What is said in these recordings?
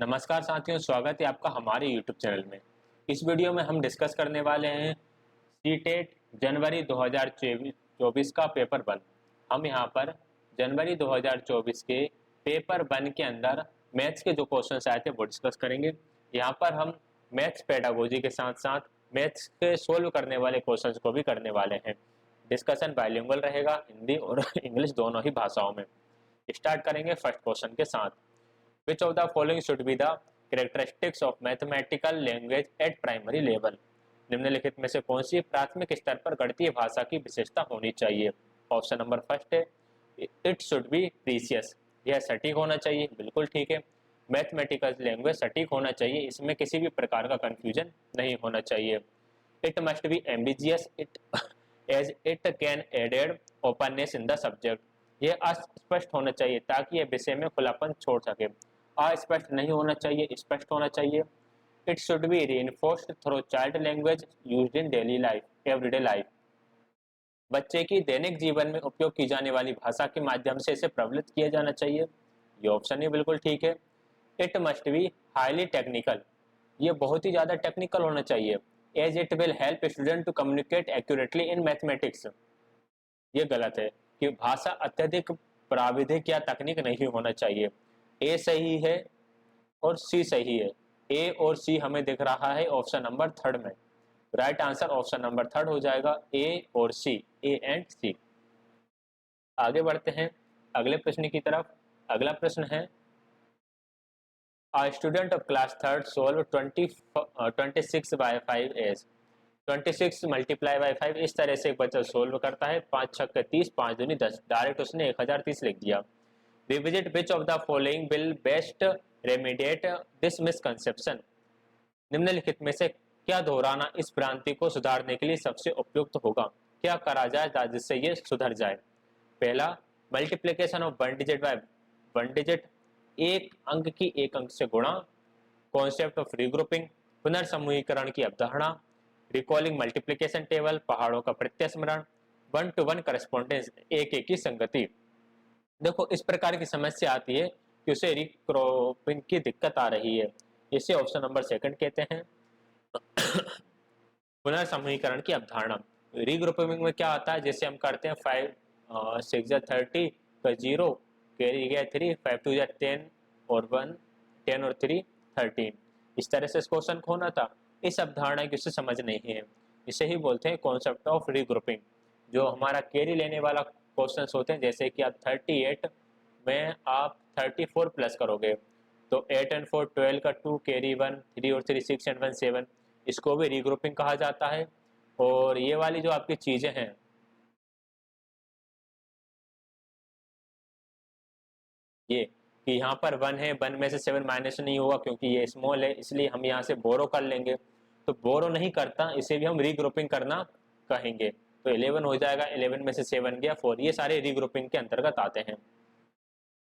नमस्कार साथियों, स्वागत है आपका हमारे YouTube चैनल में। इस वीडियो में हम डिस्कस करने वाले हैं सीटेट जनवरी 2024 का पेपर 1। हम यहाँ पर जनवरी 2024 के पेपर 1 के अंदर मैथ्स के जो क्वेश्चंस आए थे वो डिस्कस करेंगे। यहाँ पर हम मैथ्स पेडागोजी के साथ साथ मैथ्स के सोल्व करने वाले क्वेश्चंस को भी करने वाले हैं। डिस्कशन बाइलिंगुअल रहेगा, हिंदी और इंग्लिश दोनों ही भाषाओं में। स्टार्ट करेंगे फर्स्ट क्वेश्चन के साथ। Which of the following should be the characteristics of mathematical language at primary level? निम्नलिखित में से कौन सी प्राथमिक स्तर पर गणितीय भाषा की विशेषता होनी चाहिए? ऑप्शन नंबर फर्स्ट है इट शुड बी प्रीसियस, यह सटीक होना चाहिए। बिल्कुल ठीक है। मैथमेटिकल लैंग्वेज सटीक होना चाहिए, इसमें किसी भी प्रकार का कंफ्यूजन नहीं होना चाहिए। It must be ambiguous it as it can added openness in the subject, यह अस्पष्ट होना चाहिए ताकि यह विषय में खुलापन छोड़ सके। अस्पष्ट नहीं होना चाहिए, स्पष्ट होना चाहिए। It should be reinforced through child language used in daily life, everyday life, बच्चे की दैनिक जीवन में उपयोग की जाने वाली भाषा के माध्यम से इसे प्रबलित किया जाना चाहिए। ये ऑप्शन ही बिल्कुल ठीक है। It must be highly technical, ये बहुत ही ज्यादा टेक्निकल होना चाहिए। As it will help student to communicate accurately in mathematics, ये गलत है कि भाषा अत्यधिक प्राविधिक या तकनीक नहीं होना चाहिए। ए सही है और सी सही है। ए और सी हमें दिख रहा है ऑप्शन नंबर थर्ड में। Right answer option number third हो जाएगा, ए और सी, ए एंड सी। आगे बढ़ते हैं अगले प्रश्न की तरफ। अगला प्रश्न है A student of class third solve 26 by 5 as 26 multiply by 5, इस तरह से एक बच्चा सोल्व करता है। 5 छक्के 30, 5 दूनी 10, डायरेक्ट उसने 1030 लिख दिया। Revisit which of the following will best remediate this misconception, निम्नलिखित में से क्या दोहराना इस भ्रांति को सुधारने के लिए सबसे उपयुक्त होगा? क्या करा जाए जिससे ये सुधर जाए? पहला, multiplication of one digit by one digit, एक अंक की एक अंक से गुणा। कॉन्सेप्ट ऑफ रीग्रुपिंग, पुनर्समूहीकरण की अवधारणा। रिकॉलिंग मल्टीप्लिकेशन टेबल, पहाड़ों का प्रत्यस्मरण। 1 to 1 करस्पॉन्डेंस, एक एक की संगति। देखो इस प्रकार की समस्या आती है कि उसे रिग्रुपिंग की दिक्कत आ रही है, इसे ऑप्शन नंबर सेकंड कहते हैं। पुनर्समूहीकरण की अवधारणा, रीग्रुपिंग में क्या आता है, जैसे हम करते हैं 5 6 30 का 0 कैरी गया 3, 5 2 10 और 1 10 और 3 13, इस तरह से इस क्वेश्चन को होना था। इस अवधारणा की उसे समझ नहीं है, इसे ही बोलते हैं कॉन्सेप्ट ऑफ रीग्रुपिंग। जो हमारा कैरी लेने वाला क्वेश्चन होते हैं, जैसे कि आप 38 में आप 34 प्लस करोगे तो 8 एंड 4 12 का 2 कैरी 1 3 और 3 6 एंड 1 7, इसको भी रीग्रुपिंग कहा जाता है। और ये वाली जो आपकी चीजें हैं, ये कि यहाँ पर 1 है, 1 में से 7 माइनस नहीं होगा क्योंकि ये स्मॉल है, इसलिए हम यहाँ से बोरो कर लेंगे। तो बोरो नहीं करता, इसे भी हम रीग्रुपिंग करना कहेंगे। तो 11 हो जाएगा, 11 में से 7 गया 4, ये सारे रीग्रुपिंग के अंतर्गत आते हैं।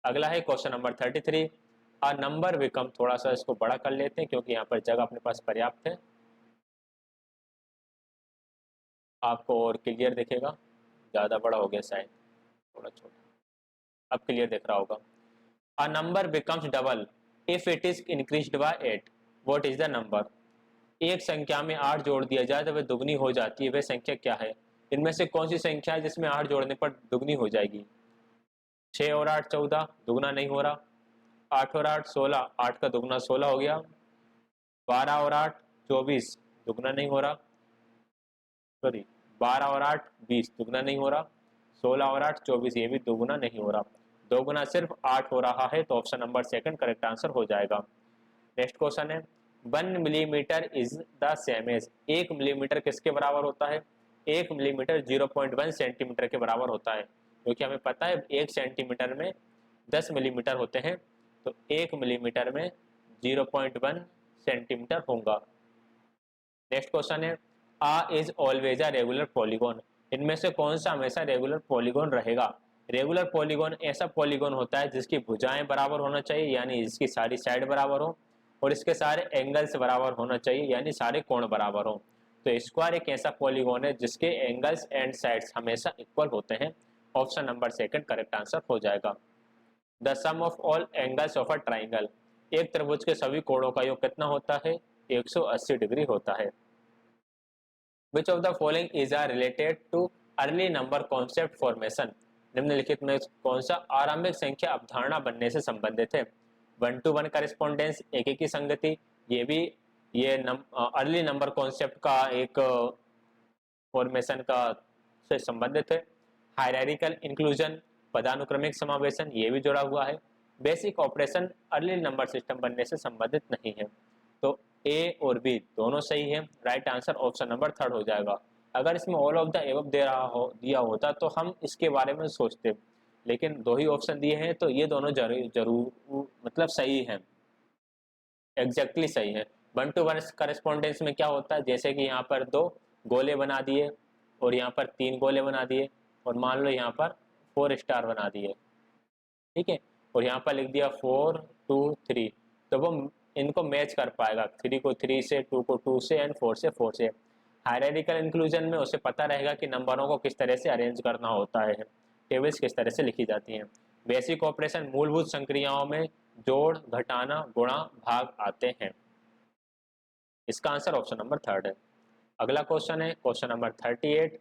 अगला है question number 33। A number become, थोड़ा सा इसको बड़ा कर लेते हैं क्योंकि यहाँ पर जगह अपने पास पर्याप्त है, आपको और क्लियर दिखेगा। ज़्यादा बड़ा हो गया शायद, थोड़ा छोटा, अब क्लियर दिख रहा होगा। A number becomes double if it is increased by 8, what is the number? एक संख्या में 8 जोड़ दिया जाए तो वह दुगनी हो जाती है, वह संख्या क्या है? इनमें से कौन सी संख्या है जिसमें 8 जोड़ने पर दुगनी हो जाएगी? 6 और 8 14, दुगना नहीं हो रहा। 8 और 8 16, 8 का दुगना 16 हो गया। 12 और 8 24, दुगना नहीं हो रहा। सॉरी, 12 और 8 20, दुगना नहीं हो रहा। 16 और 8 24, ये भी दुगना नहीं हो रहा। दोगुना सिर्फ 8 हो रहा है, तो option number second correct answer हो जाएगा। नेक्स्ट क्वेश्चन है 1 millimetre is the same as, 1 millimetre किसके बराबर होता है? 1 मिलीमीटर 0.1 सेंटीमीटर के बराबर होता है, क्योंकि हमें पता है 1 सेंटीमीटर में 10 मिलीमीटर होते हैं, तो 1 मिलीमीटर में 0.1 सेंटीमीटर होगा। नेक्स्ट क्वेश्चन है uh is always a regular polygon, इनमें से कौन सा हमेशा रेगुलर पॉलीगॉन रहेगा? रेगुलर पॉलीगॉन ऐसा पॉलीगॉन होता है जिसकी भुजाएं बराबर होना चाहिए, यानी जिसकी सारी साइड बराबर हो, और इसके सारे एंगल्स बराबर होना चाहिए, यानी सारे कोण बराबर हो। तो स्क्वायर एक ऐसा पॉलीगॉन है जिसके एंगल्स एंड साइड्स हमेशा इक्वल होते हैं। Option number second correct answer हो जाएगा। The sum of all angles of a triangle, एक त्रिभुज के सभी कोणों का योग कितना होता है? 180 डिग्री होता है। Which of the following is are related to early number concept formation? निम्नलिखित में कौन सा आरंभिक संख्या अवधारणा बनने से संबंधित है? 1-to-1 करेस्पॉन्डेंस, एक की संगति, ये भी ये अर्ली नंबर कॉन्सेप्ट का एक फॉर्मेशन का से संबंधित है। हायरार्किकल इंक्लूजन, पदानुक्रमिक समावेशन, ये भी जुड़ा हुआ है। Basic operation early number system बनने से संबंधित नहीं है। तो ए और बी दोनों सही है। राइट आंसर ऑप्शन नंबर 3 हो जाएगा। अगर इसमें ऑल ऑफ द एबव दिया होता तो हम इसके बारे में सोचते, लेकिन दो ही ऑप्शन दिए हैं तो ये दोनों जरूर मतलब सही है, एग्जैक्टली सही है। 1-to-1 करेस्पॉन्डेंस में क्या होता है, जैसे कि यहाँ पर 2 गोले बना दिए और यहाँ पर 3 गोले बना दिए और मान लो यहाँ पर 4 स्टार बना दिए, ठीक है, और यहाँ पर लिख दिया 4 2 3, तो वो इनको मैच कर पाएगा, 3 को 3 से, 2 को 2 से एंड 4 से 4 से। हायरार्किकल इंक्लूजन में उसे पता रहेगा कि नंबरों को किस तरह से अरेंज करना होता है, टेबल्स किस तरह से लिखी जाती हैं। बेसिक ऑपरेशन मूलभूत संक्रियाओं में जोड़, घटाना, गुणा, भाग आते हैं। इसका आंसर ऑप्शन नंबर 3 है। अगला क्वेश्चन है क्वेश्चन नंबर 38।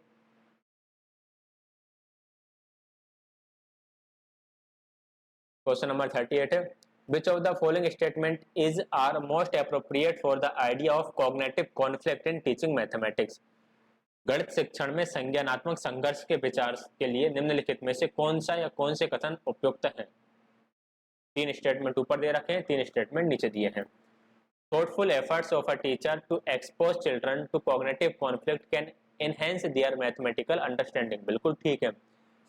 क्वेश्चन नंबर 38 है, which of the following statement is are most appropriate for the idea of cognitive conflict in teaching mathematics? गणित शिक्षण में संज्ञानात्मक संघर्ष के विचार के लिए निम्नलिखित में से कौन सा या कौन से कथन उपयुक्त हैं? 3 स्टेटमेंट ऊपर दे रखे हैं, 3 स्टेटमेंट नीचे दिए हैं। Thoughtful efforts of a teacher to expose children to cognitive conflict can enhance their mathematical understanding। बिल्कुल ठीक है।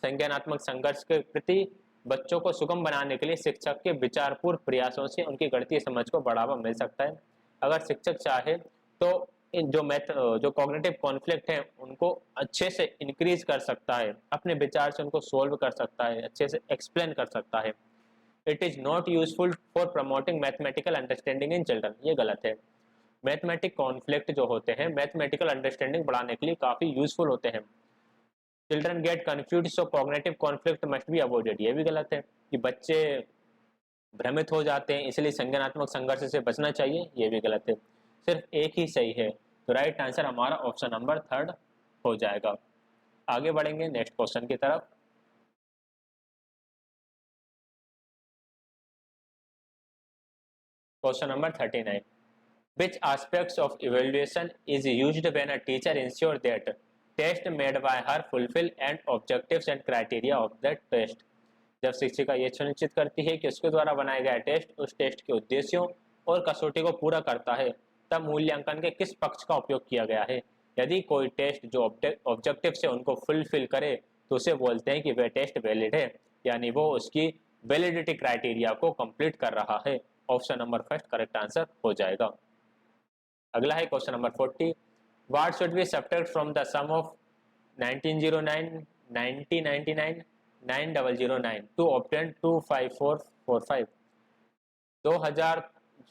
संज्ञानात्मक संघर्ष के प्रति बच्चों को सुगम बनाने के लिए शिक्षक के विचारपूर्ण प्रयासों से उनकी गणितीय समझ को बढ़ावा मिल सकता है। अगर शिक्षक चाहे तो इन जो कॉग्निटिव कॉन्फ्लिक्ट है उनको अच्छे से इंक्रीज कर सकता है, अपने विचार से उनको सोल्व कर सकता है, अच्छे से एक्सप्लेन कर सकता है। It is not useful for promoting mathematical understanding in children, ये गलत है। मैथमेटिक कॉन्फ्लिक्ट जो होते हैं मैथमेटिकल अंडरस्टैंडिंग बढ़ाने के लिए काफी यूजफुल होते हैं। Children get confuse so cognitive conflict must be avoided, ये भी गलत है कि बच्चे भ्रमित हो जाते हैं इसलिए संज्ञानात्मक संघर्ष से बचना चाहिए, ये भी गलत है। सिर्फ एक ही सही है, तो राइट आंसर हमारा ऑप्शन नंबर 3 हो जाएगा। आगे बढ़ेंगे नेक्स्ट क्वेश्चन की तरफ। Question number 39, which aspects of evaluation is used when a teacher ensure that test made by her fulfill and objectives and criteria of the test? जब शिक्षिका ये सुनिश्चित करती है कि उसके द्वारा बनाया गया टेस्ट उस टेस्ट के उद्देश्यों और कसौटी को पूरा करता है, तब मूल्यांकन के किस पक्ष का उपयोग किया गया है? यदि कोई टेस्ट जो ऑब्जेक्टिव से उनको फुलफिल करे तो उसे बोलते हैं कि वह टेस्ट वैलिड है, यानी वो उसकी वैलिडिटी क्राइटेरिया को कंप्लीट कर रहा है। ऑप्शन नंबर 1 करेक्ट आंसर हो जाएगा। अगला है question number 40, what should be subtract from the sum of 1909, 1999, 9009 to obtain 25445?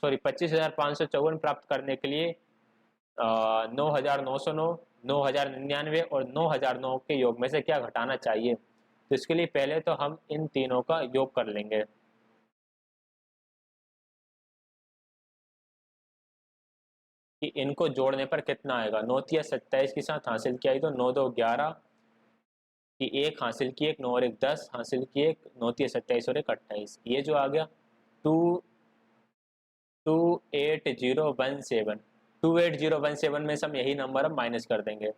25,554 प्राप्त करने के लिए 9,909, 9,099 और 9,009 के योग में से क्या घटाना चाहिए? तो इसके लिए पहले तो हम इन तीनों का योग कर लेंगे। कि इनको जोड़ने पर कितना आएगा। 9×3 = 27 के साथ हासिल किया तो 9×2 = 11 कि 1 हासिल की 1, 9 और 1 10 हासिल की 1, 9×3 = 27 और 1 28। ये जो आ गया 28017, 28017 में से हम यही नंबर हम माइनस कर देंगे।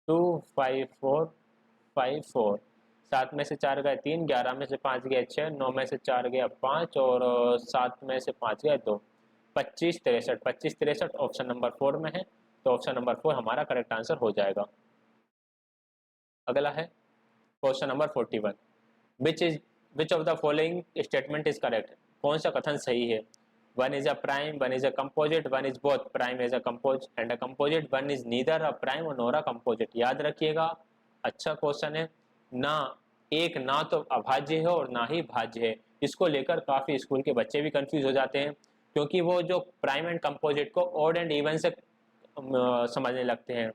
25454, 7 में से 4 गए 3, 11 में से 5 गए 6, 9 में से 4 गया 5 और 7 में से 5 गए 2, 2563 ऑप्शन नंबर 4 में है, तो ऑप्शन नंबर 4 हमारा करेक्ट आंसर हो जाएगा। अगला है question number 41, which of the following statement is correct? कौन सा कथन सही है? 1 is a prime, 1 is a composite, 1 is both prime as a composite and a composite, 1 is neither a prime nor a composite। याद रखिएगा, अच्छा question है ना, एक ना तो अभाज्य है और ना ही भाज्य है। इसको लेकर काफी स्कूल के बच्चे भी कंफ्यूज हो जाते हैं क्योंकि वो जो प्राइम एंड कंपोजिट को ऑड एंड इवन से समझने लगते हैं।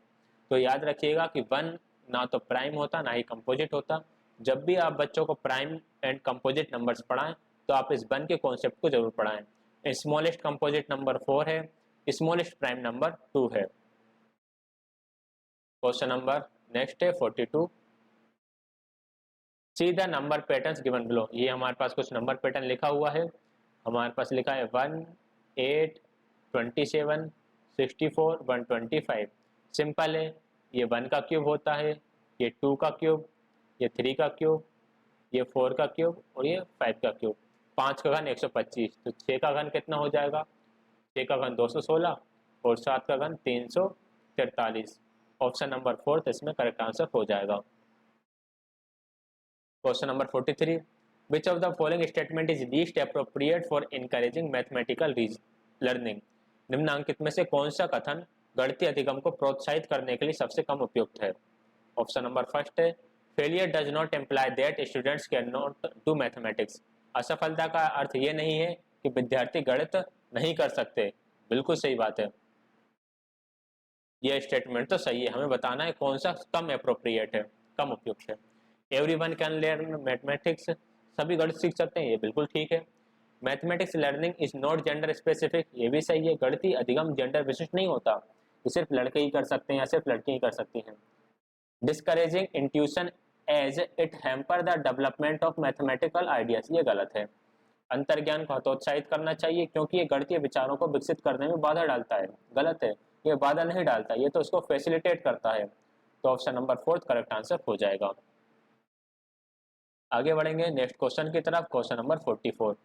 तो याद रखिएगा कि 1 ना तो प्राइम होता ना ही कंपोजिट होता। जब भी आप बच्चों को प्राइम एंड कंपोजिट नंबर्स पढ़ाएं तो आप इस 1 के कॉन्सेप्ट को जरूर पढ़ाएं। स्मॉलेस्ट कंपोजिट नंबर 4 है, स्मॉलेस्ट प्राइम नंबर 2 है। क्वेश्चन नंबर नेक्स्ट है 42। See the number patterns given below. ये हमारे पास कुछ नंबर पैटर्न लिखा हुआ है। हमारे पास लिखा है 1, 8, 27, 64, 125। सिंपल है, ये 1 का क्यूब होता है, ये 2 का क्यूब, ये 3 का क्यूब, ये 4 का क्यूब और ये 5 का क्यूब। 5 का घन 125, तो 6 का घन कितना हो जाएगा? 6 का घन 216 और 7 का घन 343। ऑप्शन नंबर 4 इसमें करेक्ट आंसर हो जाएगा। Question number 43। Which of the following statement is least appropriate for encouraging mathematical learning. निम्नांकित में से कौन सा कथन गणितीय अधिगम को प्रोत्साहित करने के लिए सबसे कम उपयुक्त है? ऑप्शन नंबर फर्स्ट है failure does not imply that students can not do mathematics. असफलता का अर्थ ये नहीं है कि विद्यार्थी गणित नहीं कर सकते। बिल्कुल सही बात है, यह स्टेटमेंट तो सही है। हमें बताना है कौन सा कम एप्रोप्रिएट है, कम उपयुक्त है। एवरीवन कैन लर्न मैथमेटिक्स, सभी गणित सीख सकते हैं, ये बिल्कुल ठीक है। Mathematics learning is not gender specific, ये भी सही है। गणितीय अधिगम जेंडर विशिष्ट नहीं होता, ये सिर्फ लड़के ही कर सकते हैं या सिर्फ लड़कियां ही कर सकती हैं। Discouraging intuition as it hamper the development of mathematical ideas, ये गलत है। अंतर्ज्ञान को हतोत्साहित करना चाहिए क्योंकि ये गणितीय विचारों को विकसित करने में बाधा डालता है, गलत है। ये बाधा नहीं डालता, ये तो उसको फैसिलिटेट करता है। तो ऑप्शन नंबर 4 करेक्ट आंसर हो जाएगा। आगे बढ़ेंगे नेक्स्ट क्वेश्चन की तरफ। Question number 44।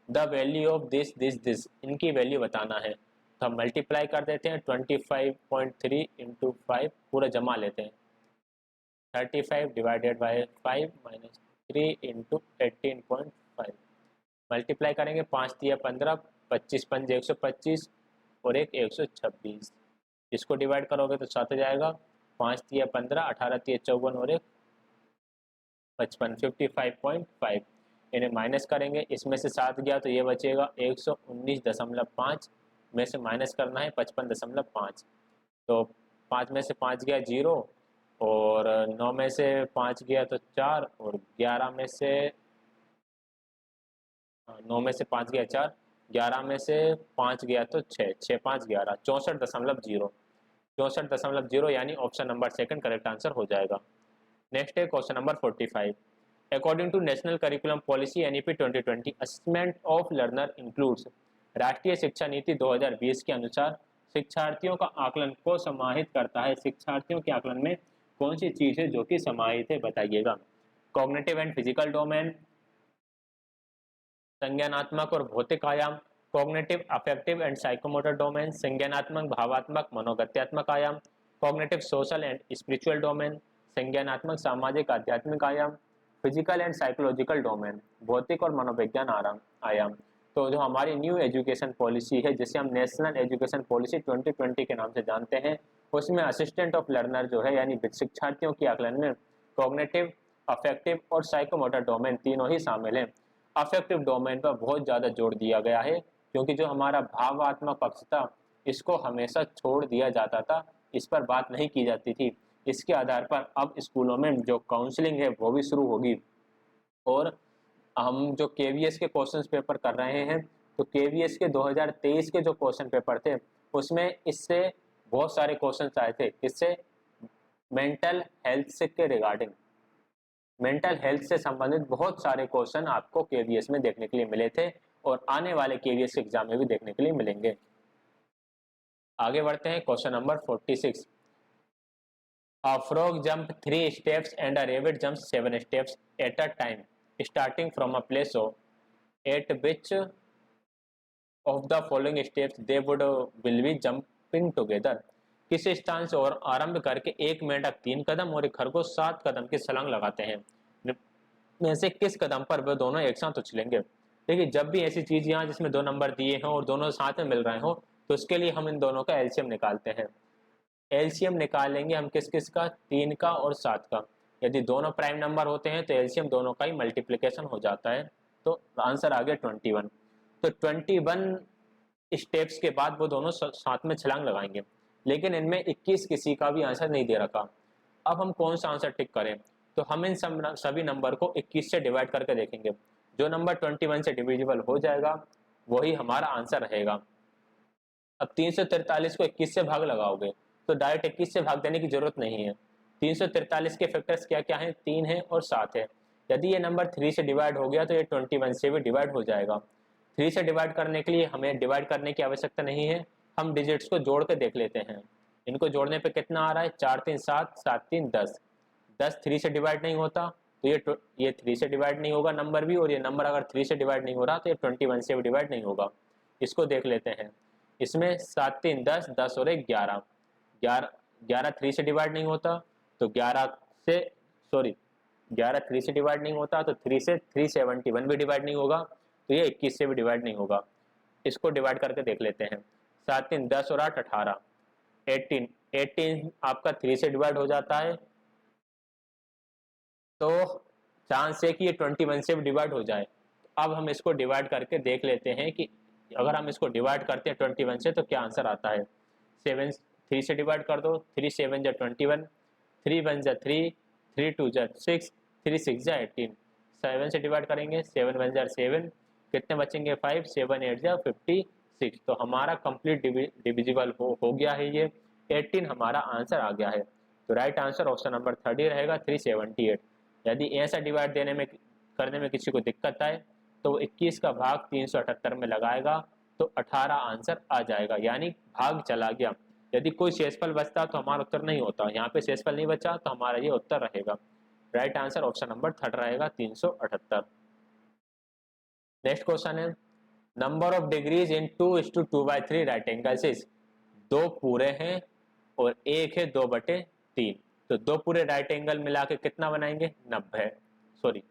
The value of this, इनकी वैल्यू बताना है। तो हम मल्टीप्लाई कर देते हैं 25.3 इंटू 5, पूरा जमा लेते हैं। 35 divided by 5 minus 3 into 18.5। Multiply करेंगे 5 दिया 15, 25 पंजे 125 और एक 126। इसको डिवाइड करोगे तो 7 जाएगा। 5 दिया 15, 18 दिया 54 और एक 55, 55.5। इन्हें माइनस करेंगे, इसमें से 7 गया तो ये बचेगा 119.5 में से माइनस करना है 55.5। तो 5 में से 5 गया 0 और 9 में से 5 गया तो 4 और 11 में से 9 में से 5 गया 4, 11 में से 5 गया तो 6, 6 5 11, 64.0, 64.0 यानी ऑप्शन नंबर 2 करेक्ट आंसर हो जाएगा। नेक्स्ट है question number 45। According to national curriculum policy NEP 2020 assessment of learner includes. राष्ट्रीय शिक्षा नीति 2020 के अनुसार शिक्षार्थियों का आकलन को समाहित करता है। शिक्षार्थियों के आकलन में कौन सी चीज है जो कि समाहित है, बताइएगा। कॉग्निटिव एंड फिजिकल डोमेन, संज्ञानात्मक और भौतिक आयाम, cognitive affective and psychomotor domain, संज्ञानात्मक भावात्मक मनोगत्यात्मक आयाम, cognitive social and spiritual domain, संज्ञानात्मक सामाजिक आध्यात्मिक आयाम, फिजिकल एंड साइकोलॉजिकल डोमेन, भौतिक और मनोविज्ञान आयाम। तो जो हमारी न्यू एजुकेशन पॉलिसी है, जिसे हम नेशनल एजुकेशन पॉलिसी 2020 के नाम से जानते हैं, उसमें असिस्टेंट ऑफ लर्नर जो है यानी शिक्षार्थियों की आकलन में कॉग्निटिव, अफेक्टिव और साइकोमोटर डोमेन तीनों ही शामिल हैं। अफेक्टिव डोमेन पर बहुत ज़्यादा जोर दिया गया है क्योंकि जो हमारा भावात्मक पक्ष था इसको हमेशा छोड़ दिया जाता था, इस पर बात नहीं की जाती थी। इसके आधार पर अब स्कूलों में जो काउंसलिंग है वो भी शुरू होगी। और हम जो केवीएस के क्वेश्चन पेपर कर रहे हैं, तो केवीएस के 2023 के जो क्वेश्चन पेपर थे उसमें इससे बहुत सारे क्वेश्चन आए थे। इससे मेंटल हेल्थ से के रिगार्डिंग, मेंटल हेल्थ से संबंधित बहुत सारे क्वेश्चन आपको केवीएस में देखने के लिए मिले थे और आने वाले केवीएस एग्जाम में भी देखने के लिए मिलेंगे। आगे बढ़ते हैं question number 46। A frog jumped 3 steps and a rabbit jumped 7 steps at a time, starting from a place at which of the following steps they will be jumping together। किस स्थान से और आरंभ करके एक मेंढक 3 कदम और एक खरगोश 7 कदम की छलांग लगाते हैं, में से किस कदम पर वे दोनों एक साथ उछलेंगे। देखिए, जब भी ऐसी चीज यहाँ जिसमें 2 नंबर दिए हों और दोनों साथ में मिल रहे हो तो उसके लिए हम इन दोनों का एलसीएम निकालते हैं। एलसीएम निकालेंगे हम किस किस का, 3 का और 7 का। यदि दोनों प्राइम नंबर होते हैं तो एलसीएम दोनों का ही मल्टीप्लिकेशन हो जाता है। तो आंसर आ गया 21। तो 21 स्टेप्स के बाद वो दोनों साथ में छलांग लगाएंगे, लेकिन इनमें 21 किसी का भी आंसर नहीं दे रखा। अब हम कौन सा आंसर टिक करें, तो हम इन सभी नंबर को 21 से डिवाइड करके देखेंगे। जो नंबर 21 से डिविजिबल हो जाएगा वही हमारा आंसर रहेगा। अब 343 को 21 से भाग लगाओगे तो डायरेक्ट 21 से भाग देने की जरूरत नहीं है। 343 के फैक्टर्स क्या क्या हैं, 3 है और 7 है। यदि ये नंबर 3 से डिवाइड हो गया तो ये 21 से भी डिवाइड हो जाएगा। 3 से डिवाइड करने के लिए हमें डिवाइड करने की आवश्यकता नहीं है, हम डिजिट्स को जोड़ के देख लेते हैं। इनको जोड़ने पे कितना आ रहा है, 4 3 7, 7 3 10। 10 3 से डिवाइड नहीं होता तो ये 3 से डिवाइड नहीं होगा नंबर भी, और ये नंबर अगर 3 से डिवाइड नहीं हो रहा तो ये 21 से भी डिवाइड नहीं होगा। इसको देख लेते हैं। इसमें 7 3 10, 10 और 1 11। 11 3 से डिवाइड नहीं होता तो 11 से, सॉरी 11 3 से डिवाइड नहीं होता तो 3 से 371 भी डिवाइड नहीं होगा, तो ये 21 से भी डिवाइड नहीं होगा। इसको डिवाइड करके देख लेते हैं। 7 3 10 और 8 18, 18 आपका 3 से डिवाइड हो जाता है, तो चांस है कि ये 21 से भी डिवाइड हो जाए। अब हम इसको डिवाइड करके देख लेते हैं कि अगर हम इसको डिवाइड करते हैं 21 से तो क्या आंसर आता है। 7 3 से डिवाइड कर दो, 3 7 जा 21, 3 1 जा 3, 3 2 जा 6, 3 6 जा 18। 7 से डिवाइड करेंगे, 7 1 जा 7, कितने बचेंगे 5, 7 8 जा 56। तो हमारा कंप्लीट डिविजिबल हो गया है, ये 18 हमारा आंसर आ गया है। तो राइट आंसर ऑप्शन नंबर 30 रहेगा 378। यदि ऐसा डिवाइड करने में किसी को दिक्कत आए तो वो 21 का भाग 378 में लगाएगा तो 18 आंसर आ जाएगा, यानी भाग चला गया। यदि कोई शेषफल बचता तो हमारा उत्तर नहीं होता, यहाँ पे शेषफल नहीं बचा तो हमारा ये उत्तर रहेगा। राइट आंसर ऑप्शन नंबर 3 रहेगा 378। नेक्स्ट क्वेश्चन है, number of degrees in 2:2/3 right angles is. दो पूरे हैं और एक है 2/3, तो दो पूरे राइट एंगल मिला के कितना बनाएंगे, 90, सॉरी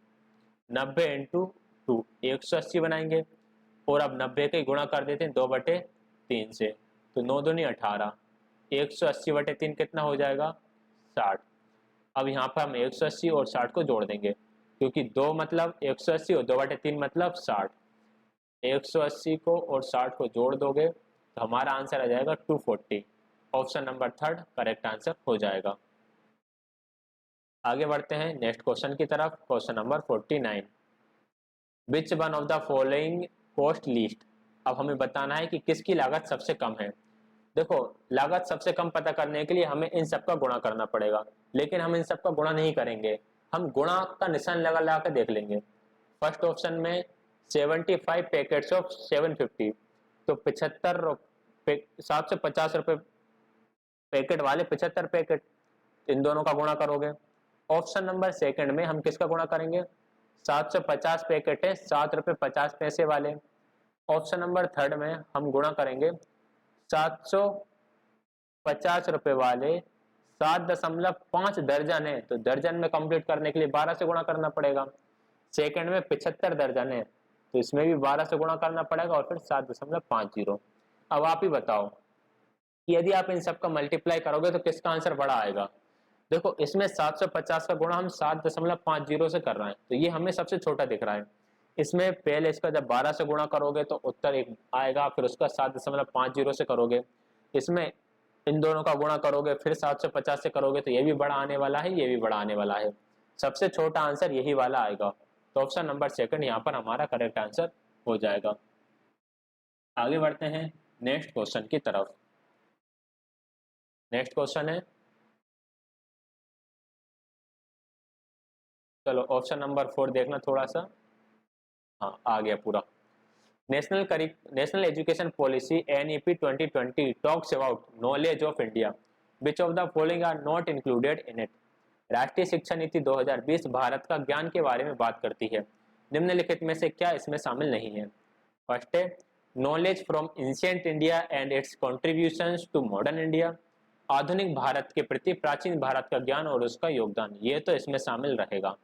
90 इंटू 2 180 बनाएंगे। और अब 90 का ही गुणा कर देते हैं 2/3 से, तो 9 दूनी 18, 180/3 कितना हो जाएगा 60। अब यहाँ पर हम 180 और 60 को जोड़ देंगे, क्योंकि 2 मतलब 180 और 2/3 मतलब 60। 180 को और 60 को जोड़ दोगे तो हमारा आंसर आ जाएगा 240। ऑप्शन नंबर 3 करेक्ट आंसर हो जाएगा। आगे बढ़ते हैं नेक्स्ट क्वेश्चन की तरफ। Question number 49, which one of the following cost least. अब हमें बताना है कि किसकी लागत सबसे कम है। देखो, लागत सबसे कम पता करने के लिए हमें इन सब का गुणा करना पड़ेगा, लेकिन हम इन सब का गुणा नहीं करेंगे, हम गुणा का निशान लगा कर देख लेंगे। फर्स्ट ऑप्शन में 75 पैकेट्स ऑफ 750, तो 750 रुपए पैकेट वाले 75 पैकेट, इन दोनों का गुणा करोगे। ऑप्शन नंबर सेकंड में हम किसका गुणा करेंगे, 750 पैकेट है 7 रुपए 50 पैसे वाले। ऑप्शन नंबर थर्ड में हम गुणा करेंगे 750 रुपए वाले 7.5 दर्जन है, तो दर्जन में कंप्लीट करने के लिए 12 से गुणा करना पड़ेगा। सेकंड में 75 दर्जन है, तो इसमें भी 12 से गुणा करना पड़ेगा और फिर 7.50। अब आप ही बताओ कि यदि आप इन सब का मल्टीप्लाई करोगे तो किसका आंसर बड़ा आएगा। देखो, इसमें 750 का गुणा हम 7.50 से कर रहे हैं, तो ये हमें सबसे छोटा दिख रहा है। इसमें पहले इसका जब 12 से गुणा करोगे तो उत्तर एक आएगा, फिर उसका 7.50 से करोगे, इसमें इन दोनों का गुणा करोगे, फिर 750 से करोगे, तो ये भी बड़ा आने वाला है, ये भी बड़ा आने वाला है। सबसे छोटा आंसर यही वाला आएगा, तो ऑप्शन नंबर सेकंड यहाँ पर हमारा करेक्ट आंसर हो जाएगा। आगे बढ़ते हैं नेक्स्ट क्वेश्चन की तरफ। नेक्स्ट क्वेश्चन है, चलो ऑप्शन नंबर 4 देखना थोड़ा सा। हाँ, आ गया पूरा। National education policy NEP 2020 talks about knowledge of India, which of the following are not included in it. राष्ट्रीय शिक्षा नीति 2020 भारत का ज्ञान के बारे में बात करती है, निम्नलिखित में से क्या इसमें शामिल नहीं है। फर्स्ट है knowledge from ancient India and its contributions to modern India, आधुनिक भारत के प्रति प्राचीन भारत का ज्ञान और उसका योगदान, ये तो इसमें शामिल रहेगा।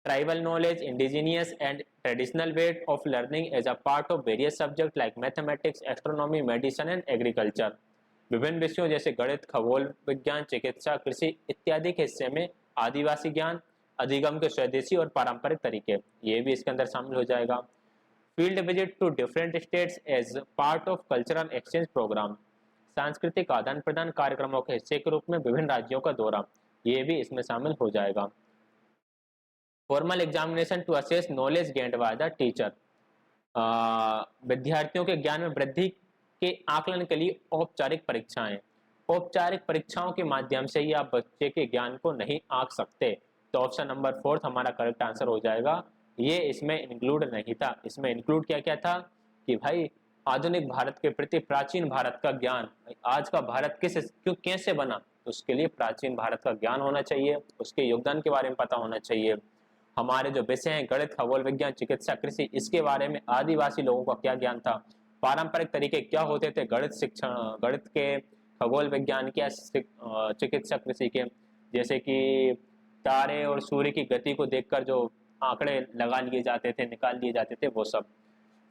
Tribal knowledge, indigenous and traditional way of learning as a part of various subjects like mathematics, astronomy, medicine and agriculture. विभिन्न विषयों जैसे गणित, खगोल विज्ञान, चिकित्सा, कृषि इत्यादि के हिस्से में आदिवासी ज्ञान, अधिगम के स्वदेशी और पारंपरिक तरीके, ये भी इसके अंदर शामिल हो जाएगा। Field visit to different states as part of cultural exchange programme, सांस्कृतिक आदान प्रदान कार्यक्रमों के हिस्से के रूप में विभिन्न राज्यों का दौरा, ये भी इसमें शामिल हो जाएगा। Formal examination to assess knowledge gained by the teacher, विद्यार्थियों के ज्ञान में वृद्धि के आकलन के लिए औपचारिक परीक्षाएं। औपचारिक परीक्षाओं के माध्यम से ही आप बच्चे के ज्ञान को नहीं आंक सकते। तो ऑप्शन नंबर 4 हमारा करेक्ट आंसर हो जाएगा। ये इसमें इंक्लूड नहीं था। इसमें इंक्लूड क्या क्या था कि भाई आधुनिक भारत के प्रति प्राचीन भारत का ज्ञान, आज का भारत क्यों कैसे बना, तो उसके लिए प्राचीन भारत का ज्ञान होना चाहिए, उसके योगदान के बारे में पता होना चाहिए। हमारे जो विषय हैं गणित, खगोल विज्ञान, चिकित्सा, कृषि, इसके बारे में आदिवासी लोगों का क्या ज्ञान था, पारंपरिक तरीके क्या होते थे गणित शिक्षण, गणित के, खगोल विज्ञान के, चिकित्सा कृषि के, जैसे कि तारे और सूर्य की गति को देखकर जो आंकड़े लगा लिए जाते थे, निकाल लिए जाते थे, वो सब।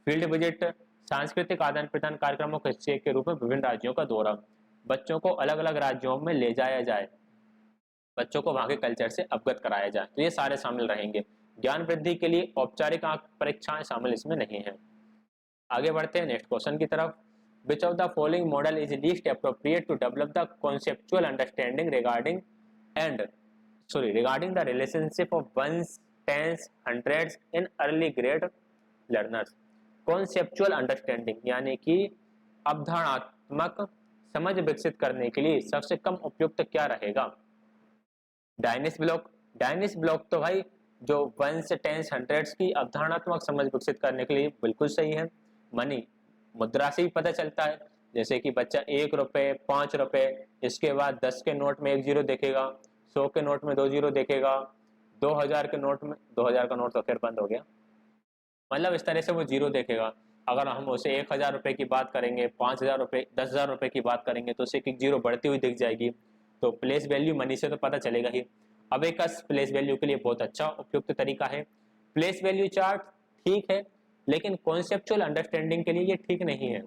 फील्ड विजिट, सांस्कृतिक आदान प्रदान कार्यक्रमों के हिस्से के रूप में विभिन्न राज्यों का दौरा, बच्चों को अलग अलग राज्यों में ले जाया जाए, बच्चों को वहां के कल्चर से अवगत कराया जाए, तो ये सारे शामिल रहेंगे। ज्ञान वृद्धि के लिए औपचारिक परीक्षाएं शामिल इसमें नहीं है। आगे बढ़ते हैं नेक्स्ट क्वेश्चन की तरफ। Which of the following model is least appropriate to develop the conceptual understanding regarding the relationship of ones, tens, hundreds in early grade learners. Conceptual understanding यानी कि अवधारणात्मक समझ विकसित करने के लिए सबसे कम उपयुक्त क्या रहेगा? डायनिस ब्लॉक तो भाई जो वंस, टेंस, हंड्रेड्स की अवधारणात्मक समझ विकसित करने के लिए बिल्कुल सही है। मनी, मुद्रा से ही पता चलता है, जैसे कि बच्चा 1 रुपए, 5 रुपए, इसके बाद 10 के नोट में 1 जीरो देखेगा, 100 के नोट में 2 जीरो देखेगा, 2000 के नोट में, 2000 का नोट तो खैर बंद हो गया, मतलब इस तरह से वो जीरो देखेगा। अगर हम उसे 1000 रुपए की बात करेंगे, 5000 रुपए, 10,000 रुपए की बात करेंगे तो उसे एक जीरो बढ़ती हुई दिख जाएगी। तो प्लेस वैल्यू मनी से तो पता चलेगा ही। अबेकस प्लेस वैल्यू के लिए बहुत अच्छा उपयुक्त तरीका है। प्लेस वैल्यू चार्ट ठीक है, लेकिन कॉन्सेप्चुअल अंडरस्टैंडिंग के लिए ये ठीक नहीं है,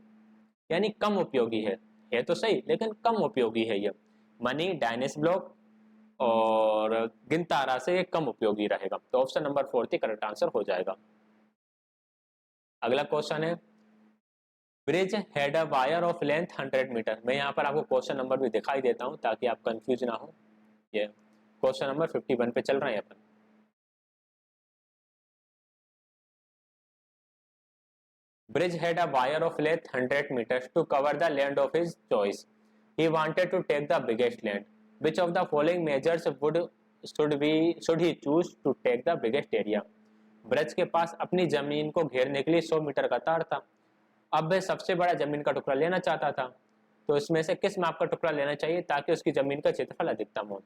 यानी कम उपयोगी है तो सही लेकिन कम उपयोगी है ये। मनी, डायनेस ब्लॉक और गिनतारा से ये कम उपयोगी रहेगा। तो ऑप्शन नंबर 4 करेक्ट आंसर हो जाएगा। अगला क्वेश्चन है, bridge had a wire of length 100 metre. मैं यहाँ पर आपको क्वेश्चन नंबर भी दिखाई देता हूँ ताकि आप कंफ्यूज ना हो। ये क्वेश्चन नंबर 51 पे चल रहे हैं अपन। Bridge had a wire of length 100 meters to cover the land of his choice. He wanted to take the biggest land. Which of the following measures should he choose to take the biggest area? Braj के पास अपनी जमीन को घेरने के लिए 100 metre का तार था। अब वह सबसे बड़ा जमीन का टुकड़ा लेना चाहता था, तो इसमें से किस माप का टुकड़ा लेना चाहिए ताकि उसकी जमीन का क्षेत्रफल अधिकतम हो?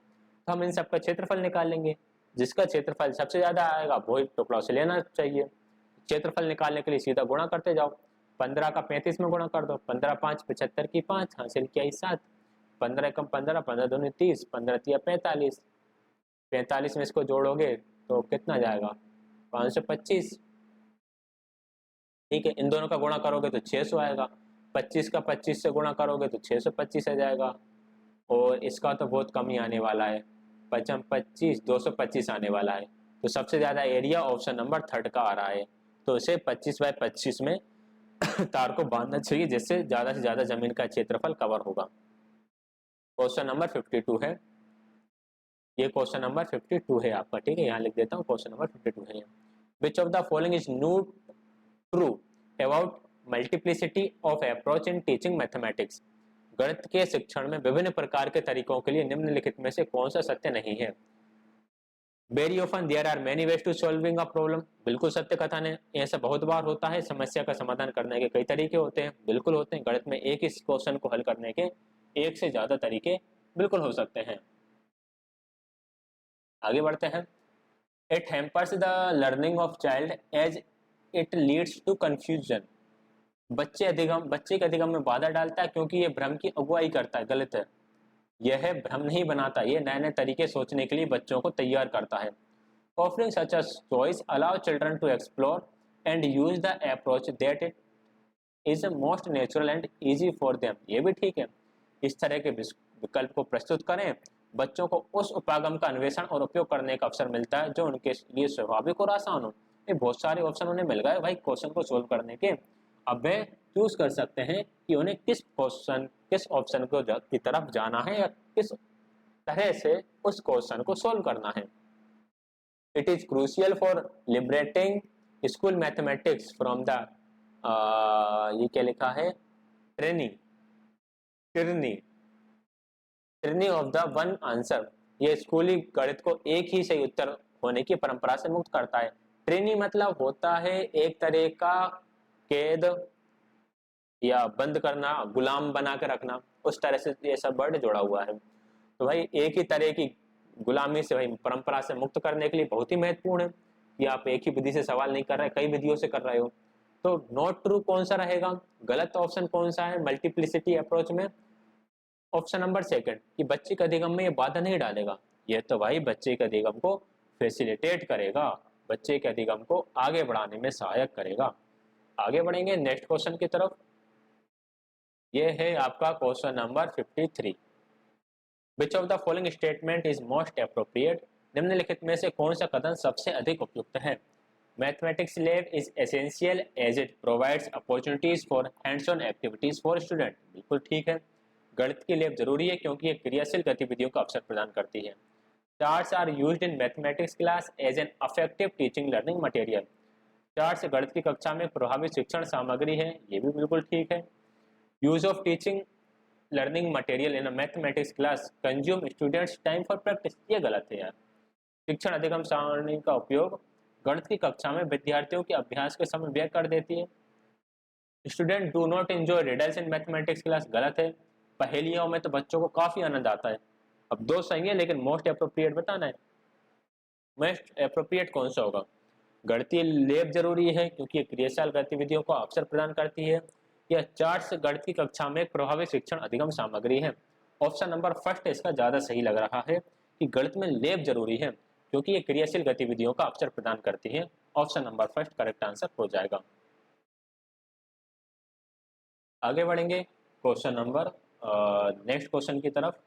तो हम इन सबका क्षेत्रफल निकाल लेंगे, जिसका क्षेत्रफल सबसे ज्यादा आएगा वही टुकड़ा उसे लेना चाहिए। क्षेत्रफल निकालने के लिए सीधा गुणा करते जाओ, 15 का 35 में गुणा कर दो, 15 5 75 की 5, हासिल किया 7, 15 कम 15, 15 दूनी 30, 15 तिया 45, 45 में इसको जोड़ोगे तो कितना जाएगा? 525। ठीक है, इन दोनों का गुणा करोगे तो 600 आएगा, 25 का 25 से गुणा करोगे तो 625 आ जाएगा, और इसका तो बहुत कम ही आने वाला है, 25 225 आने वाला है। तो सबसे ज्यादा एरिया ऑप्शन नंबर 3 का आ रहा है। तो इसे 25/25 में तार को बांधना चाहिए, जिससे ज्यादा से ज्यादा जमीन का क्षेत्रफल कवर होगा। क्वेश्चन नंबर 52 है, ये क्वेश्चन नंबर 52 है आपका। ठीक है, यहाँ लिख देता हूँ, क्वेश्चन नंबर 52 है। Which of the following is not true about multiplicity of approach in teaching mathematics. गणित के शिक्षण में विभिन्न प्रकार के तरीकों के लिए निम्नलिखित में से कौन सा सत्य नहीं है? Very often there are many ways to solving a problem. बिल्कुल सत्य कथन है, ऐसा बहुत बार होता है। समस्या का समाधान करने के कई तरीके होते हैं, बिल्कुल होते हैं। गणित में एक ही क्वेश्चन को हल करने के एक से ज्यादा तरीके बिल्कुल हो सकते हैं। आगे बढ़ते हैं। It hampers the learning of child as it leads to confusion. बच्चे के अधिगम में बाधा डालता है क्योंकि ये भ्रम की अगुवाई करता है। गलत है, यह भ्रम नहीं बनाता, ये नए नए तरीके सोचने के लिए बच्चों को तैयार करता है। Offering such a choice allow children to explore and use the approach that it is most natural and easy for them. ये भी ठीक है, इस तरह के विकल्प को प्रस्तुत करें, बच्चों को उस उपागम का अन्वेषण और उपयोग करने का अवसर मिलता है जो उनके लिए स्वाभाविक और आसान हो। ये बहुत सारे ऑप्शन उन्हें मिल गए भाई क्वेश्चन को सोल्व करने के। अब वे चूज कर सकते हैं कि उन्हें किस ऑप्शन को की तरफ जाना है या किस तरह से उस क्वेश्चन को सोल्व करना है। It is crucial for liberating school mathematics from the ये क्या लिखा है, tyranny tyranny tyranny of the one answer. ये स्कूली गणित को एक ही सही उत्तर होने की परंपरा से मुक्त करता है। ट्रेनी मतलब होता है एक तरह का कैद या बंद करना, गुलाम बना के रखना, उस तरह से ये सब वर्ड जोड़ा हुआ है। तो भाई एक ही तरह की गुलामी से, भाई परंपरा से मुक्त करने के लिए बहुत ही महत्वपूर्ण है कि आप एक ही विधि से सवाल नहीं कर रहे, कई विधियों से कर रहे हो। तो नॉट ट्रू कौन सा रहेगा, गलत ऑप्शन कौन सा है मल्टीप्लिसिटी अप्रोच में, ऑप्शन नंबर सेकंड कि बच्चे के अधिगम में ये बाधा नहीं डालेगा। ये तो भाई बच्चे के अधिगम को फैसिलिटेट करेगा, बच्चे के अधिगम को आगे बढ़ाने में सहायक करेगा। आगे बढ़ेंगे नेक्स्ट क्वेश्चन की तरफ। ये है आपका question number 53। Which of the following statement is most appropriate. निम्नलिखित में से कौन सा कथन सबसे अधिक उपयुक्त है। Mathematics lab is essential as it provides opportunities for hands on activities for student. बिल्कुल ठीक है, गणित की लैब जरूरी है क्योंकि ये क्रियाशील गतिविधियों का अवसर प्रदान करती है। Charts are used in mathematics class as an effective teaching learning material. Charts गणित की कक्षा में प्रभावी शिक्षण सामग्री है, ये भी बिल्कुल ठीक है। Use of teaching learning material in a mathematics class consume students time for practice, ये गलत है यार। शिक्षण अधिगम सारणी का उपयोग गणित की कक्षा में विद्यार्थियों के अभ्यास के समय व्यय कर देती है। Student do not enjoy riddles in mathematics class, गलत है। पहेलियों में तो बच्चों को काफी आनंद आता है। अब दो सही है लेकिन मोस्ट अप्रोप्रिएट बताना है। मोस्ट अप्रोप्रिएट कौन सा होगा, गणितीय लैब जरूरी है क्योंकि ये क्रियाशील गतिविधियों को अवसर प्रदान करती है, या चार्ट्स गणित की कक्षा में एक प्रभावी शिक्षण अधिगम सामग्री है। ऑप्शन नंबर फर्स्ट इसका ज्यादा सही लग रहा है कि गणित में लैब जरूरी है क्योंकि ये क्रियाशील गतिविधियों का अवसर प्रदान करती है। Option number first correct answer हो जाएगा। आगे बढ़ेंगे क्वेश्चन नंबर नेक्स्ट क्वेश्चन की तरफ।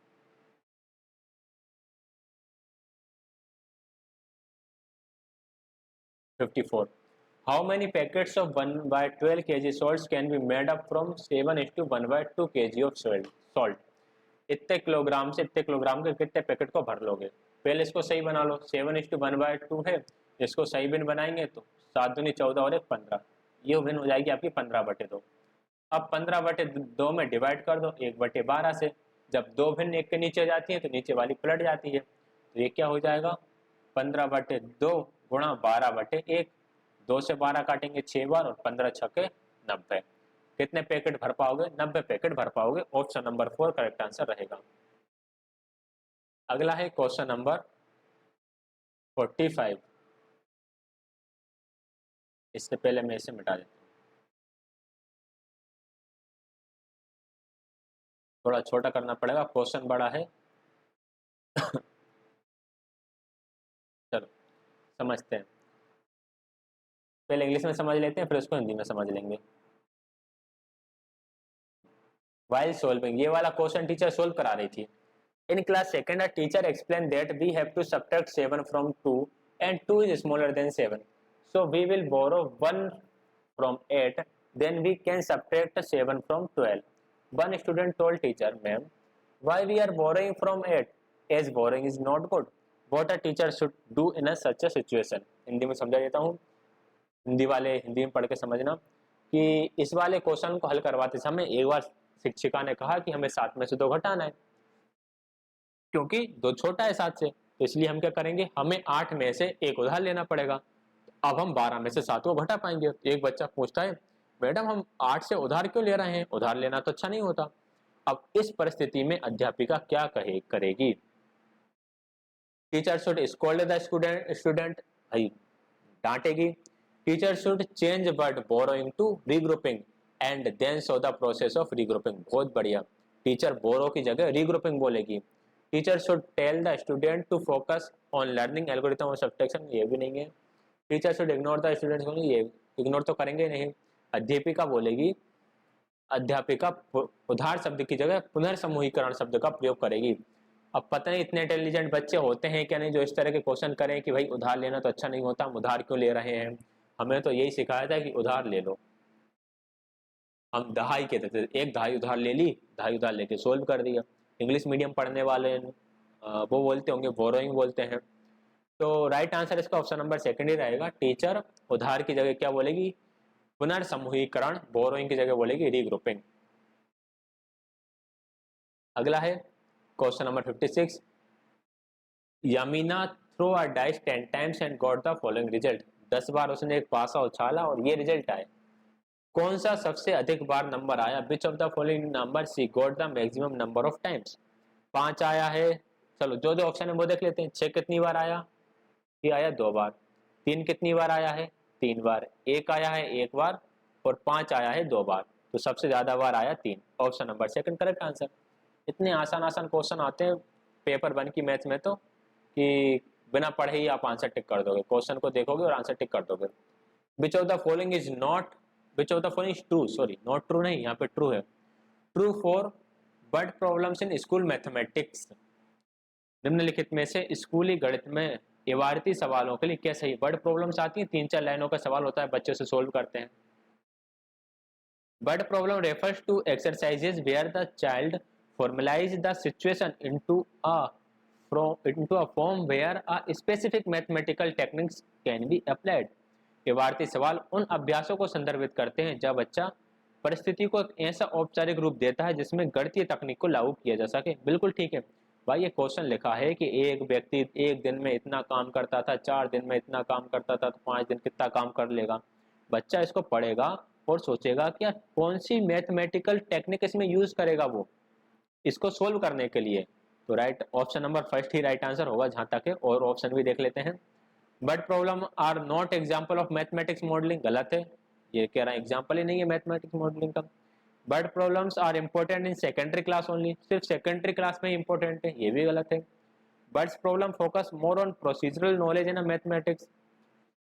$54 How many packets of 1/12 kg salts can be made up from 7:1/2 kg of salt? इतने किलोग्राम से इतने किलोग्राम के कितने पैकेट को भर लोगे। पहले इसको सही बना लो, 7:1/2 है, इसको सही बिन बनाएंगे तो 7 दूनी 14 और 1 15, ये बिन हो जाएगी आपकी 15/2। अब 15/2 में डिवाइड कर दो 1/12 से। जब दो भिन्न एक के नीचे जाती है तो नीचे वाली पलट जाती है, तो ये क्या हो जाएगा 15/2 गुणा 12/1। 2 से 12 काटेंगे 6 बार और 15 छक्के 90। कितने पैकेट भर पाओगे, 90 पैकेट भर पाओगे। ऑप्शन नंबर 4 करेक्ट आंसर रहेगा। अगला है क्वेश्चन नंबर 45। इससे पहले मैं इसे मिटा देता हूँ, थोड़ा छोटा करना पड़ेगा, क्वेश्चन बड़ा है। चलो समझते हैं, पहले इंग्लिश में समझ लेते हैं फिर उसको हिंदी में समझ लेंगे। वाइल सोल्विंग, ये वाला क्वेश्चन टीचर सोल्व करा रही थी। In class second a teacher explain that we have to subtract 7 from 2 and 2 is smaller than 7, so we will borrow 1 from 8, then we can subtract 7 from 12। One student told teacher, ma'am why we are borrowing from 8 as borrowing is not good, what a teacher should do in a such a situation. Hindi में समझा देता हूँ, हिंदी वाले हिंदी में पढ़ के समझना कि इस वाले क्वेश्चन को हल करवाते समय एक बार शिक्षिका ने कहा कि हमें 7 में से 2 घटाना है, क्योंकि 2 छोटा है 7 से, तो इसलिए हम क्या करेंगे, हमें 8 में से 1 उधार लेना पड़ेगा। अब हम 12 में से 7 को घटा पाएंगे। एक बच्चा पूछता है, मैडम हम 8 से उधार क्यों ले रहे हैं, उधार लेना तो अच्छा नहीं होता। अब इस परिस्थिति में अध्यापिका क्या करेगी, teacher should scold the student, भाई डांटेगी। Teacher should change word borrowing to regrouping and then show the process of regrouping, बहुत बढ़िया। टीचर बोरो की जगह रीग्रुपिंग बोलेगी। Teacher should tell the student to focus on learning algorithm of subtraction, ये भी नहीं है। Teacher should ignore the students, ये इग्नोर तो करेंगे नहीं। अध्यापिका बोलेगी, अध्यापिका उधार शब्द की जगह पुनर्समूहीकरण शब्द का प्रयोग करेगी। अब पता नहीं इतने इंटेलिजेंट बच्चे होते हैं क्या नहीं जो इस तरह के क्वेश्चन करें कि भाई उधार लेना तो अच्छा नहीं होता, हम उधार क्यों ले रहे हैं। हमें तो यही सिखाया था कि उधार ले लो। हम दहाई कहते थे, एक दहाई उधार ले ली, दहाई उधार लेके सोल्व कर दिया। इंग्लिश मीडियम पढ़ने वाले वो बोलते होंगे बोरोइंग बोलते हैं। तो राइट आंसर इसका ऑप्शन नंबर सेकंड ही रहेगा। टीचर उधार की जगह क्या बोलेगी, पुनर्समूहीकरण, बोरोइंग की जगह बोलेगी रीग्रुपिंग। अगला है question number 56, Yamina throw a dice 10 times and got the following result. 10 बार उसने एक पासा उछाला और ये रिजल्ट आए। कौन सा सबसे अधिक बार नंबर आया? Which of the following number see got the maximum number of times. 5 आया है, चलो जो जो ऑप्शन है वो देख लेते हैं। 6 कितनी बार आया? ये आया 2 बार। 3 कितनी बार आया है? 3 बार। 1 आया है 1 बार, और 5 आया है 2 बार। तो सबसे ज्यादा बार आया 3। Option number second correct answer. इतने आसान आसान क्वेश्चन आते हैं पेपर 1 की मैथ्स में तो कि बिना पढ़े ही आप आंसर टिक कर दोगे। क्वेश्चन को देखोगे और आंसर टिक कर दोगे। विच of the following is not, which of the following is true, sorry not true नहीं, यहाँ पे ट्रू है। True for but problems in school mathematics. निम्नलिखित में से स्कूली गणित में इबारती सवालों के लिए क्या सही? बर्ड प्रॉब्लम्स आती हैं, 3-4 लाइनों का सवाल होता है, बच्चे से सोल्व करते हैं। Word problem refers to exercises where the child formalize the situation into a form where a specific mathematical techniques can be applied। इबारती सवाल उन अभ्यासों को संदर्भित करते हैं जब बच्चा परिस्थिति को एक ऐसा औपचारिक रूप देता है जिसमें गणितीय तकनीक को लागू किया जा सके। बिल्कुल ठीक है भाई, ये क्वेश्चन लिखा है कि एक व्यक्ति एक दिन में इतना काम करता था, 4 दिन में इतना काम करता था, तो 5 दिन कितना काम कर लेगा। बच्चा इसको पढ़ेगा और सोचेगा कि यार कौन सी मैथमेटिकल टेक्निक इसमें यूज करेगा वो इसको सोल्व करने के लिए। तो राइट ऑप्शन नंबर फर्स्ट ही राइट आंसर होगा जहां तक है, और ऑप्शन भी देख लेते हैं। But problem are not example of mathematics modelling, गलत है, ये कह रहा है एग्जांपल ही नहीं है मैथमेटिक्स मॉडलिंग का। But problems are important in secondary class only, सिर्फ सेकेंडरी क्लास में इंपॉर्टेंट है, ये भी गलत है। But problem focus more on procedural knowledge in mathematics,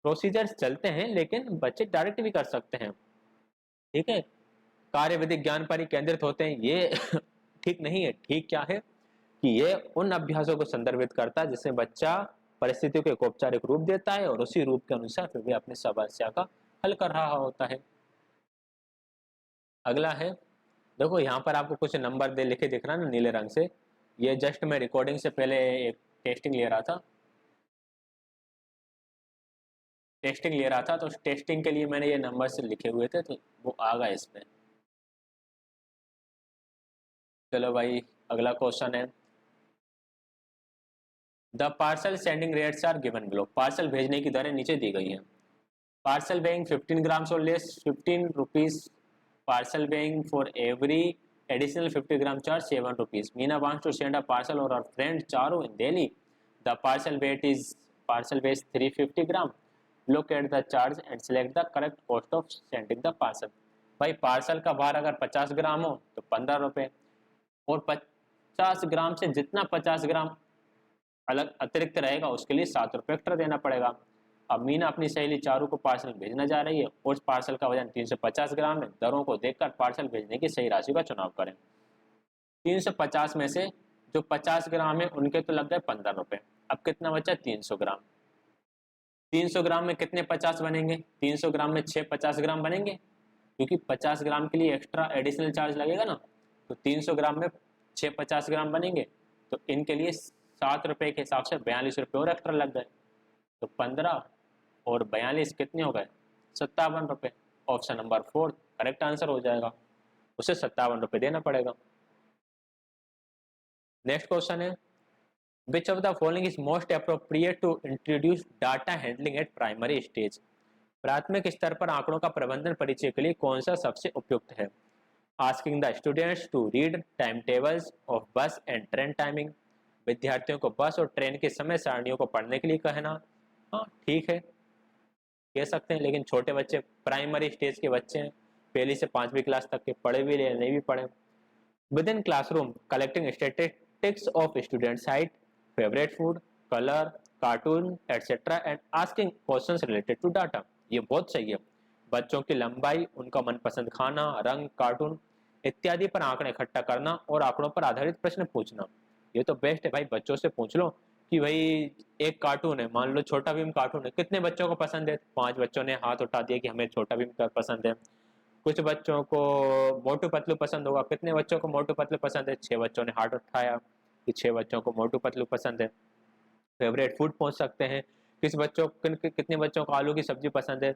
procedures चलते हैं लेकिन बच्चे डायरेक्ट भी कर सकते हैं, ठीक है, कार्य विधिक ज्ञान पर ही केंद्रित होते हैं, ये ठीक नहीं है। ठीक क्या है कि ये उन अभ्यासों को संदर्भित करता है जिसमें बच्चा परिस्थितियों को एक औपचारिक रूप देता है और उसी रूप के अनुसार फिर भी अपनी समस्या का हल कर रहा होता है। अगला है, देखो यहाँ पर आपको कुछ नंबर दे लिखे दिख रहा है ना नीले रंग से, ये जस्ट मैं रिकॉर्डिंग से पहले एक टेस्टिंग ले रहा था, तो उस टेस्टिंग के लिए मैंने ये नंबर से लिखे हुए थे, तो वो आ गए इसमें। चलो भाई अगला क्वेश्चन है, the parcel sending rates are given below. Parcel भेजने की दरें नीचे दी गई हैं। पार्सल वेइंग 15 ग्राम्स और less 15 rupees, parcel weighing for every additional 50 gram charge 7 rupees। Meena wants to send a parcel or her friend Charu in Delhi। The parcel weight is 350 gram। Look at the charge and select the correct cost of sending the parcel। भाई parcel का भार अगर 50 ग्राम हो तो 15 रुपए, और 50 ग्राम से जितना 50 ग्राम अलग अतिरिक्त रहेगा उसके लिए 7 रुपये एक्स्ट्रा देना पड़ेगा। अब मीना अपनी सहेली चारू को पार्सल भेजना जा रही है और उस पार्सल का वजन 350 ग्राम है। दरों को देखकर पार्सल भेजने की सही राशि का चुनाव करें। 350 में से जो 50 ग्राम है उनके तो लग गए 15 रुपये, अब कितना बचा? 300 ग्राम। 300 ग्राम में कितने 50 बनेंगे? 300 ग्राम में 6 50 ग्राम बनेंगे, क्योंकि 50 ग्राम के लिए एक्स्ट्रा एडिशनल चार्ज लगेगा ना, तो 300 ग्राम में 6 50 ग्राम बनेंगे, तो इनके लिए 7 रुपये के हिसाब से 42 रुपये और एक्स्ट्रा लग गए, तो 15 और 42 कितने हो गए? 57 रुपये। ऑप्शन नंबर 4 करेक्ट आंसर हो जाएगा, उसे 57 रुपये देना पड़ेगा। नेक्स्ट क्वेश्चन है, which of the following is most appropriate to introduce data handling at primary stage. प्राथमिक स्तर पर आंकड़ों का प्रबंधन परिचय के लिए कौन सा सबसे उपयुक्त है? Asking the students to read time tables of bus and train timing. विद्यार्थियों को बस और ट्रेन के समय सारणियों को पढ़ने के लिए कहना। हाँ ठीक है, कह सकते हैं, लेकिन छोटे बच्चे प्राइमरी स्टेज के बच्चे हैं, पहली से 5वीं क्लास तक के, पढ़े भी या नहीं भी पढ़े। Within classroom collecting statistics of students height, favourite food, colour, cartoon etcetera and asking questions related to data. ये बहुत सही है। बच्चों की लंबाई, उनका मनपसंद खाना, रंग, कार्टून इत्यादि पर आंकड़े इकट्ठा करना और आंकड़ों पर आधारित प्रश्न पूछना, ये तो बेस्ट है भाई। बच्चों से पूछ लो कि भाई एक कार्टून है, मान लो छोटा भीम कार्टून है, कितने बच्चों को पसंद है? 5 बच्चों ने हाथ उठा दिया कि हमें छोटा भीम पसंद है। कुछ बच्चों को मोटू पतलू पसंद होगा, कितने बच्चों को मोटू पतलू पसंद है? 6 बच्चों ने हाथ उठाया कि 6 बच्चों को मोटू पतलू पसंद है। फेवरेट फूड पूछ सकते हैं, कितने बच्चों को आलू की सब्जी पसंद है?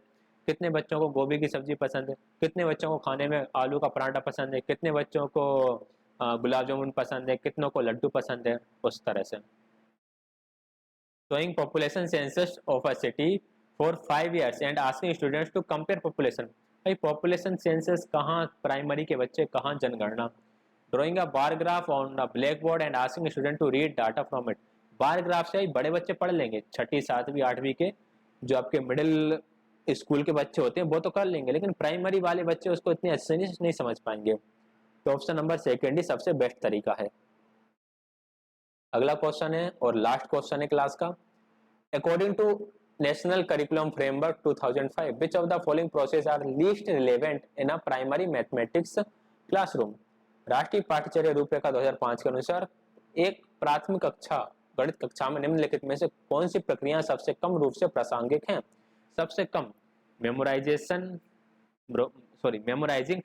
कितने बच्चों को गोभी की सब्जी पसंद है, कितने बच्चों को खाने में आलू का पराठा पसंद है, कितने बच्चों को गुलाब जामुन पसंद है, कितनों को लड्डू पसंद है, उस तरह से। Showing population census of a city for 5 years and asking students to compare population। भाई पॉपुलेशन सेंसस कहाँ, प्राइमरी के बच्चे कहाँ जनगणना। Drawing a bar graph on the blackboard and asking student to read data from it. Bar graph से बड़े बच्चे पढ़ लेंगे, छठी सातवीं आठवीं के जो आपके मिडिल स्कूल के बच्चे होते हैं वो तो कर लेंगे, लेकिन प्राइमरी वाले बच्चे उसको इतनी अच्छे से नहीं समझ पाएंगे। तो ऑप्शन नंबर सेकेंड ही सबसे बेस्ट तरीका है। अगला क्वेश्चन है और लास्ट क्वेश्चन है क्लास का। According to national curriculum framework 2005 which of the following process are least relevant in a primary mathematics classroom. राष्ट्रीय पाठ्यचर्या रूपरेखा 2005 के अनुसार एक प्राथमिक कक्षा गणित कक्षा में निम्नलिखित में से कौन सी प्रक्रिया सबसे कम रूप से प्रासंगिक है। सबसे कम मेमोराइजिंग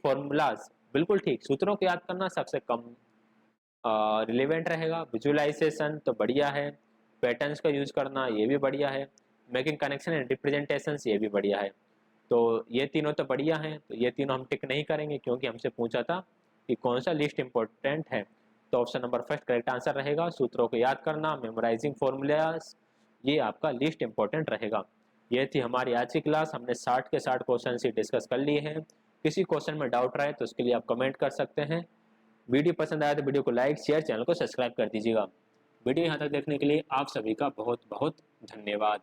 फॉर्मूलाज, बिल्कुल ठीक, सूत्रों को याद करना सबसे कम रिलेवेंट रहेगा। विजुअलाइजेशन तो बढ़िया है, पैटर्न्स का यूज करना ये भी बढ़िया है, मेकिंग कनेक्शन एंड रिप्रेजेंटेशंस ये भी बढ़िया है। तो ये तीनों तो बढ़िया हैं, तो ये तीनों हम टिक नहीं करेंगे क्योंकि हमसे पूछा था कि कौन सा लिस्ट इंपॉर्टेंट है। तो option number first correct answer रहेगा। सूत्रों को याद करना, मेमोराइजिंग फॉर्मूलाज, ये आपका लिस्ट इंपॉर्टेंट रहेगा। ये थी हमारी आज की क्लास। हमने 60 के 60 क्वेश्चन ही डिस्कस कर लिए हैं। किसी क्वेश्चन में डाउट रहे तो उसके लिए आप कमेंट कर सकते हैं। वीडियो पसंद आया तो वीडियो को लाइक शेयर, चैनल को सब्सक्राइब कर दीजिएगा। वीडियो यहाँ तक देखने के लिए आप सभी का बहुत बहुत धन्यवाद।